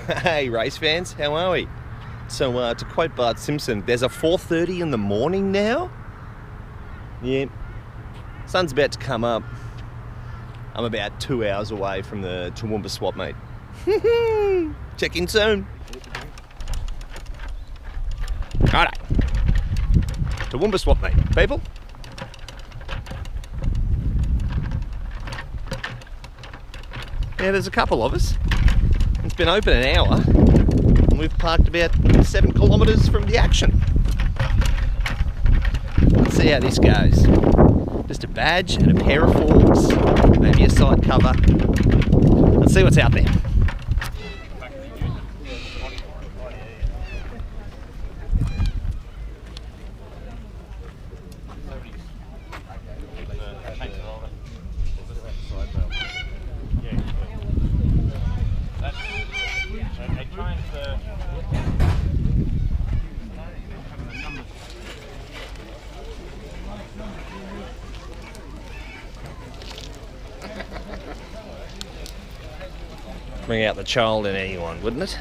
Hey race fans, how are we? So to quote Bart Simpson, there's a 4:30 in the morning now? Yeah, sun's about to come up. I'm about 2 hours away from the Towoomba swap meet. Check in soon. Alright, Towoomba swap meet, people. Yeah, there's a couple of us. It's been open an hour, and we've parked about 7 kilometres from the action. Let's see how this goes. Just a badge and a pair of forks, maybe a side cover. Let's see what's out there. Bring out the child in anyone, wouldn't it?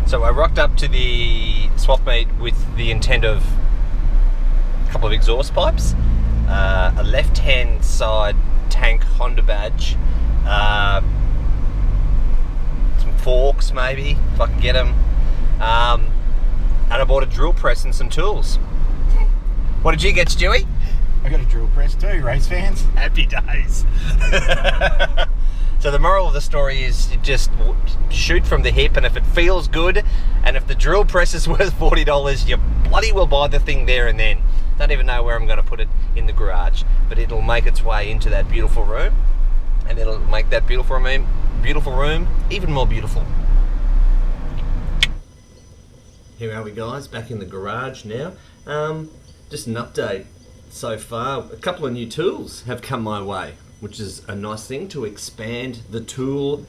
So I rocked up to the swap meet with the intent of a couple of exhaust pipes, a left-hand side tank Honda badge, some forks maybe, if I can get them, and I bought a drill press and some tools. What did you get, Stewie? I got a drill press too, race fans. Happy days. So the moral of the story is you just shoot from the hip, and if it feels good, and if the drill press is worth $40, you bloody well buy the thing there and then. Don't even know where I'm going to put it in the garage, but it'll make its way into that beautiful room, and it'll make that beautiful room even more beautiful. Here are we guys, back in the garage now. Just an update so far. A couple of new tools have come my way, which is a nice thing to expand the tool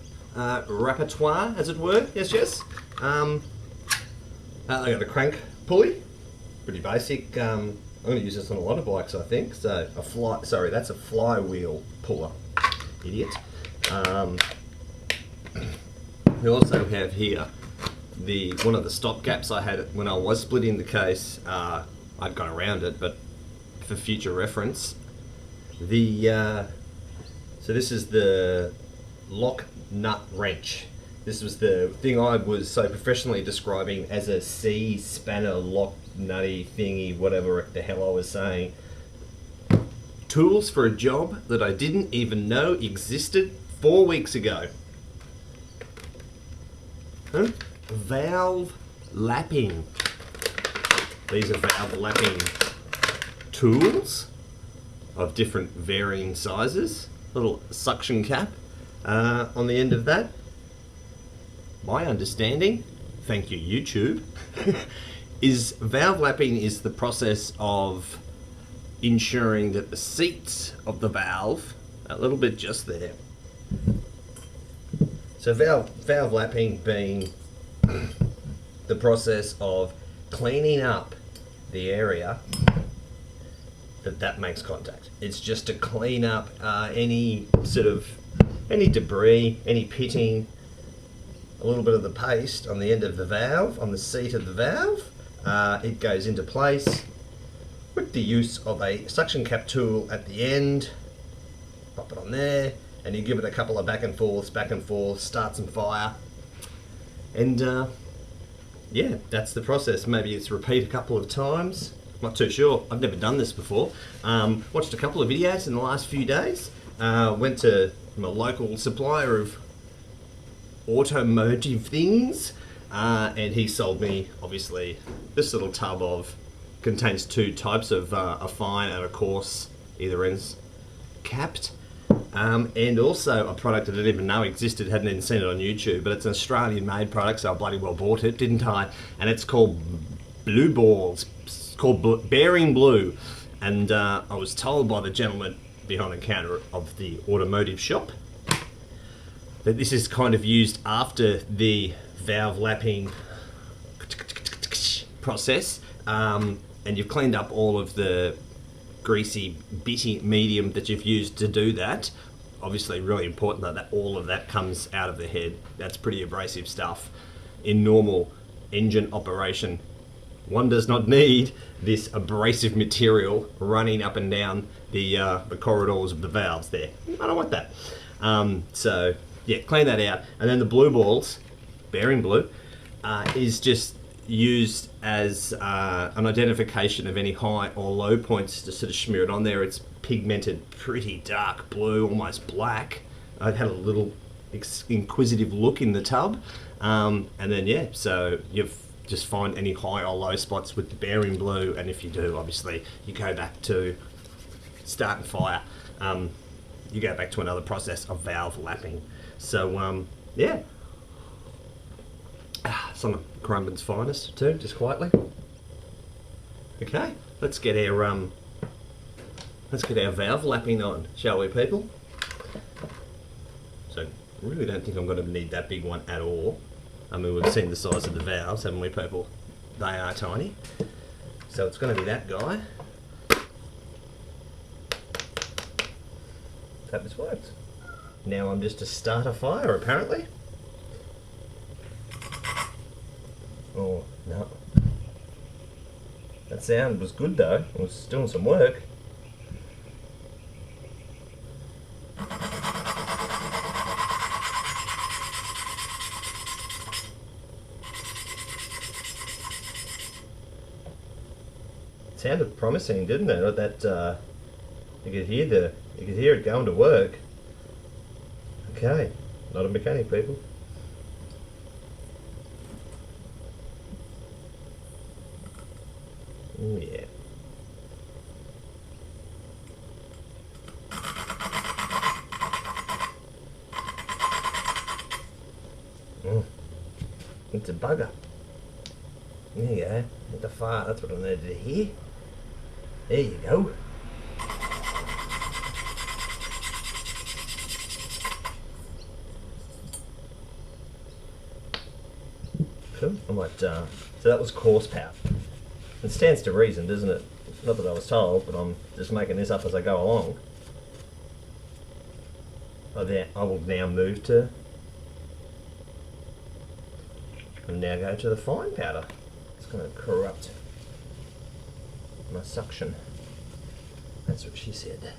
repertoire, as it were. Yes. I got a crank pulley, pretty basic. I'm going to use this on a lot of bikes, I think. So that's a flywheel puller, idiot. We also have here one of the stop gaps I had when I was splitting the case. I'd gone around it, but for future reference, so this is the lock nut wrench. This was the thing I was so professionally describing as a C spanner lock nutty thingy, whatever the hell I was saying. Tools for a job that I didn't even know existed 4 weeks ago. Huh? Valve lapping. These are valve lapping tools of different varying sizes. Little suction cap on the end of that. My understanding, thank you YouTube, is valve lapping is the process of ensuring that the seats of the valve, a little bit just there. So valve lapping being the process of cleaning up the area that makes contact. It's just to clean up any debris, any pitting, a little bit of the paste on the end of the valve, on the seat of the valve. It goes into place with the use of a suction cap tool at the end. Pop it on there, and you give it a couple of back and forths, start some fire, and yeah, that's the process. Maybe it's repeat a couple of times. Not too sure. I've never done this before. Watched a couple of videos in the last few days. Went to my local supplier of automotive things, and he sold me, obviously, this little tub contains 2 types of a fine and a coarse, either ends capped. and also a product that I didn't even know existed, hadn't even seen it on YouTube, but it's an Australian-made product, so I bloody well bought it, didn't I? And it's called Blue Balls. It's called Bearing Blue, and I was told by the gentleman behind the counter of the automotive shop that this is kind of used after the valve lapping process, and you've cleaned up all of the greasy, bitty medium that you've used to do that. Obviously really important that all of that comes out of the head. That's pretty abrasive stuff. In normal engine operation, one does not need this abrasive material running up and down the corridors of the valves there. I don't want that. So yeah, clean that out. And then the blue balls, bearing blue, is just used as an identification of any high or low points to sort of smear it on there. It's pigmented pretty dark blue, almost black. I had a little inquisitive look in the tub, and then yeah, so you've just find any high or low spots with the bearing blue, and if you do, obviously you go back to start and fire. You go back to another process of valve lapping. So yeah, some of Crumben's finest too, just quietly. Okay, let's get our valve lapping on, shall we, people? So really don't think I'm going to need that big one at all. I mean, we've seen the size of the valves, haven't we, people? They are tiny. So it's going to be that guy. Hope this works. Now I'm just to start a fire, apparently. Oh, no. That sound was good though. It was doing some work. It sounded promising, didn't it? That you could hear it going to work. Okay, not a mechanic, people. Oh yeah. It's a bugger. There you go. With the fire, that's what I needed to hear. There you go. Cool. I might, so that was coarse powder. It stands to reason, doesn't it? Not that I was told, but I'm just making this up as I go along. I will now move to, and now go to the fine powder. It's going to corrupt my suction. That's what she said.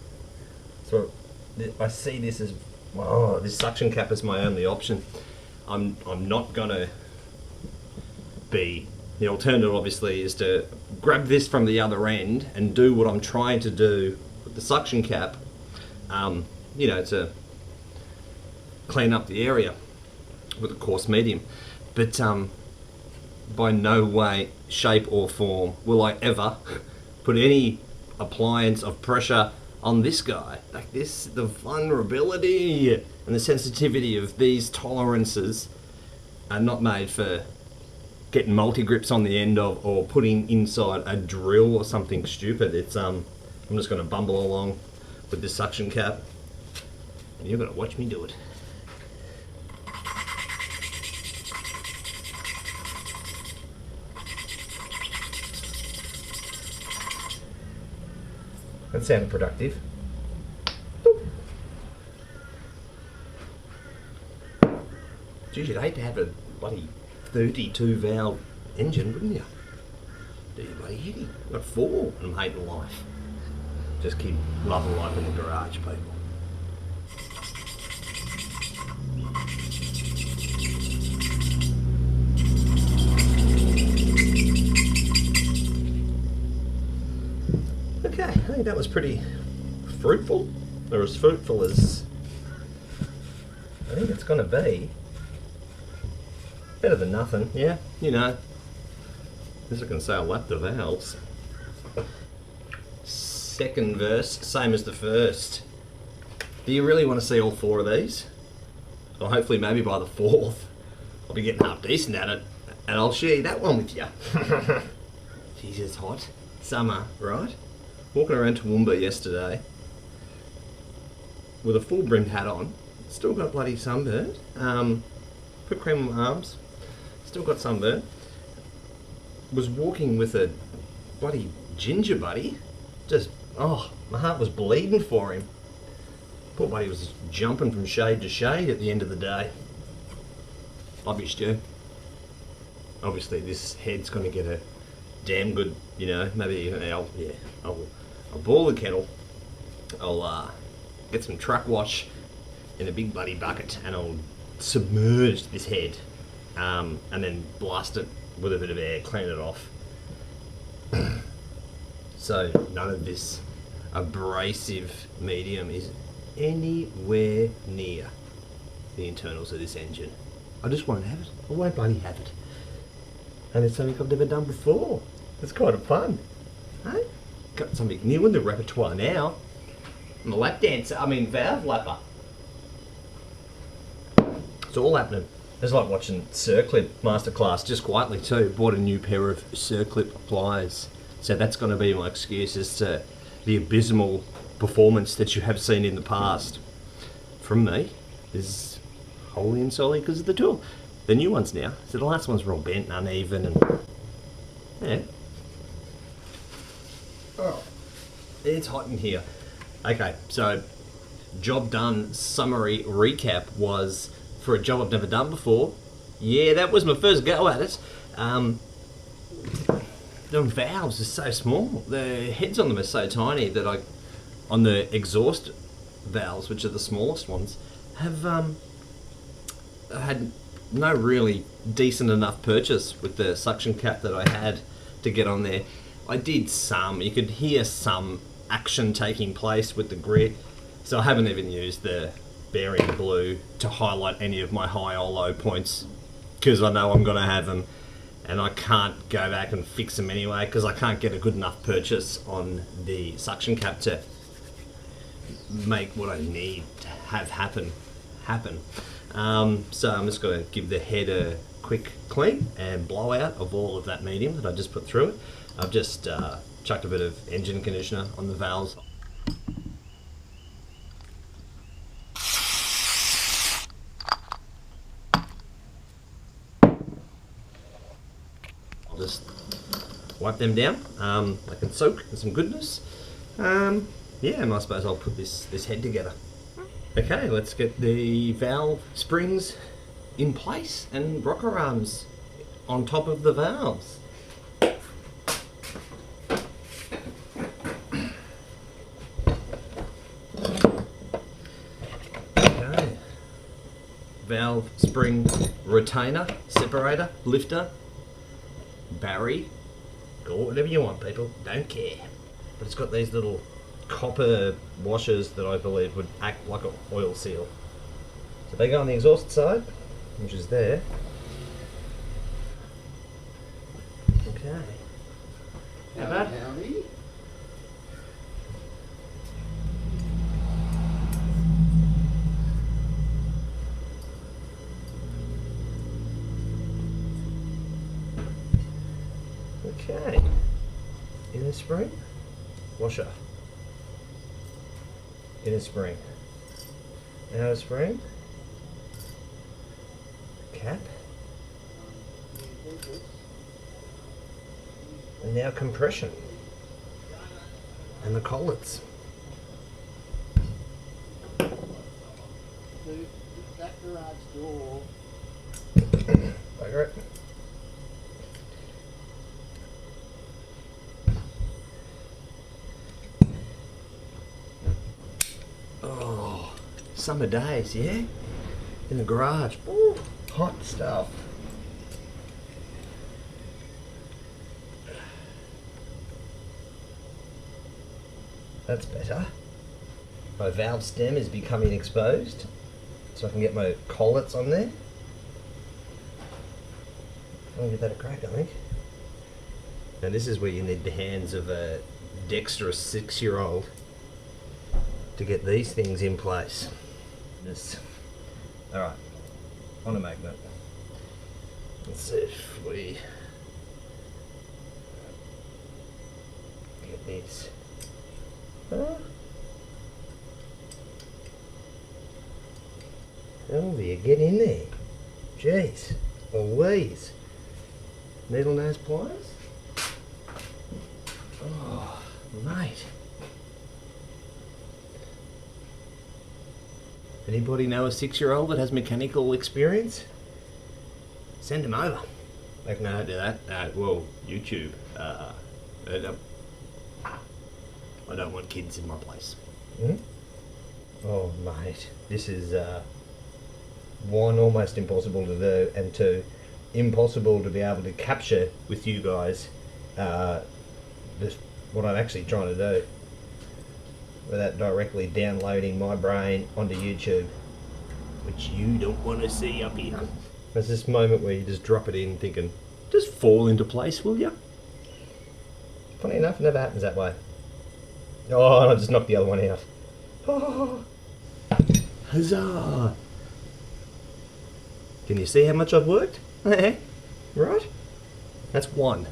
So I see this as, oh, this suction cap is my only option. I'm not going to be, the alternative obviously is to grab this from the other end and do what I'm trying to do with the suction cap, you know, to clean up the area with a coarse medium. But by no way, shape or form will I ever put any appliance of pressure on this guy. Like this, the vulnerability and the sensitivity of these tolerances are not made for getting multi-grips on the end of, or putting inside a drill or something stupid. It's I'm just going to bumble along with this suction cap, and you're going to watch me do it. That sounded productive. Geez, you'd hate to have a bloody 32 valve engine, wouldn't you? Do you bloody hitty? Got 4 and I'm hating life. Just keep loving life in the garage, people. Okay, I think that was pretty fruitful, or as fruitful as I think it's going to be. Better than nothing, yeah, you know. As I can say, I lapped the valves. Second verse, same as the first. Do you really want to see all 4 of these? Well, hopefully maybe by the 4th, I'll be getting half decent at it, and I'll share that one with you. Jeez, it's hot. Summer, right? Walking around Towoomba yesterday with a full brimmed hat on. Still got bloody sunburn. Put cream on my arms. Still got sunburn. Was walking with a bloody ginger buddy. Just, oh, my heart was bleeding for him. Poor buddy was jumping from shade to shade at the end of the day. Obvious, Joe. Obviously, this head's going to get a damn good, maybe I'll boil the kettle. I'll get some truck wash in a big bloody bucket, and I'll submerge this head, and then blast it with a bit of air, clean it off. So none of this abrasive medium is anywhere near the internals of this engine. I just won't have it. I won't bloody have it. And it's something I've never done before. It's kind of fun. Hey? Got something new in the repertoire now. I'm a lap dancer, valve lapper. It's all happening. It's like watching circlip masterclass just quietly too. Bought a new pair of circlip pliers. So that's going to be my excuse as to the abysmal performance that you have seen in the past from me. Is wholly and solely because of the tool. The new ones now. So the last ones were all bent and uneven and yeah. Oh, it's hot in here. Okay, so job done summary recap was for a job I've never done before. Yeah, that was my first go at it. The valves are so small. The heads on them are so tiny that on the exhaust valves, which are the smallest ones, have had no really decent enough purchase with the suction cap that I had to get on there. I did some, you could hear some action taking place with the grit, so I haven't even used the bearing blue to highlight any of my high or low points because I know I'm going to have them, and I can't go back and fix them anyway because I can't get a good enough purchase on the suction cap to make what I need to have happen. So I'm just going to give the head a quick clean and blowout of all of that medium that I just put through it. I've just chucked a bit of engine conditioner on the valves. I'll just wipe them down. They can soak in some goodness. Yeah, and I suppose I'll put this head together. Okay, let's get the valve springs in place and rocker arms on top of the valves. Okay. Valve spring retainer, separator, lifter, Barry, call it whatever you want, people, don't care. But it's got these little copper washers that I believe would act like an oil seal. So they go on the exhaust side, which is there. Okay. Howdy. Okay. Inner spring, washer. Inner spring, outer spring, cap, and now compression, and the collets. That garage door. Bugger it. Oh, summer days, yeah? In the garage. Ooh, hot stuff. That's better. My valve stem is becoming exposed, so I can get my collets on there. I'll give that a crack, I think. Now this is where you need the hands of a dexterous 6-year-old to get these things in place. Alright, on a magnet. Let's see if we get this. Sylvia, get in there. Jeez, Louise. Needle nose pliers? Oh, mate. Anybody know a 6-year-old that has mechanical experience? Send them over. Like, no, don't do that. Well, YouTube. I don't want kids in my place. Oh, mate. This is, one, almost impossible to do, and two, impossible to be able to capture with you guys what I'm actually trying to do without directly downloading my brain onto YouTube, which you don't want to see up here. There's this moment where you just drop it in thinking, just fall into place, will you? Funny enough, it never happens that way. Oh, and I just knocked the other one out. Oh, huzzah! Can you see how much I've worked? Right? That's 1.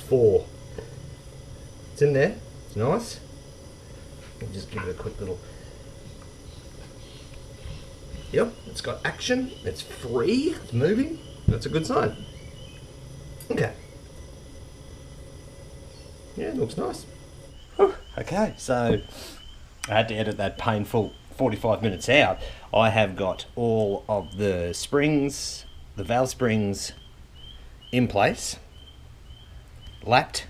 4. It's in there. It's nice. I'll just give it a quick little... Yep, it's got action. It's free. It's moving. That's a good sign. Okay. Yeah, it looks nice. Okay, so I had to edit that painful 45 minutes out. I have got all of the springs, the valve springs in place, lapped,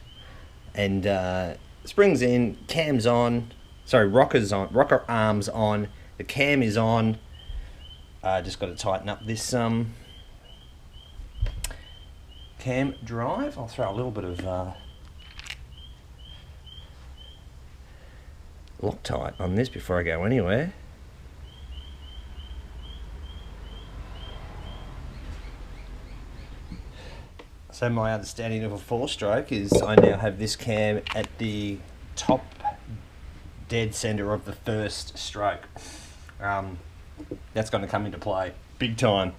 and springs in, cams on, sorry, rockers on, rocker arms on, the cam is on. Just got to tighten up this cam drive. I'll throw a little bit of Loctite on this before I go anywhere. So my understanding of a 4-stroke is I now have this cam at the top dead center of the first stroke. That's going to come into play big time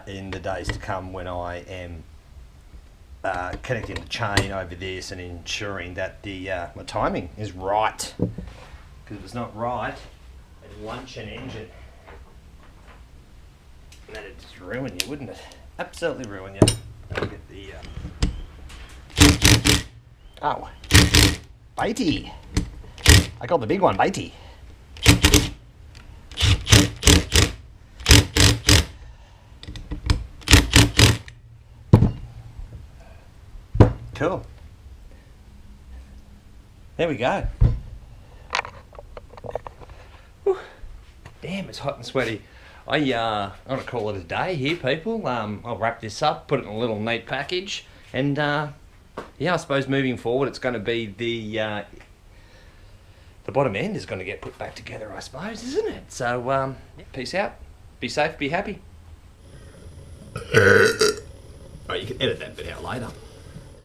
in the days to come when I am connecting the chain over this and ensuring that the my timing is right. Because if it's not right, it'd lunch an engine. And that'd just ruin you, wouldn't it? Absolutely ruin you. Look at the oh, Bitey. I got the big one, Bitey. Cool. There we go. Whew. Damn, it's hot and sweaty. I want to call it a day here, people. I'll wrap this up, put it in a little neat package, and yeah, I suppose moving forward, it's going to be the bottom end is going to get put back together, I suppose, isn't it? So, yeah, peace out. Be safe. Be happy. Oh, you can edit that bit out later.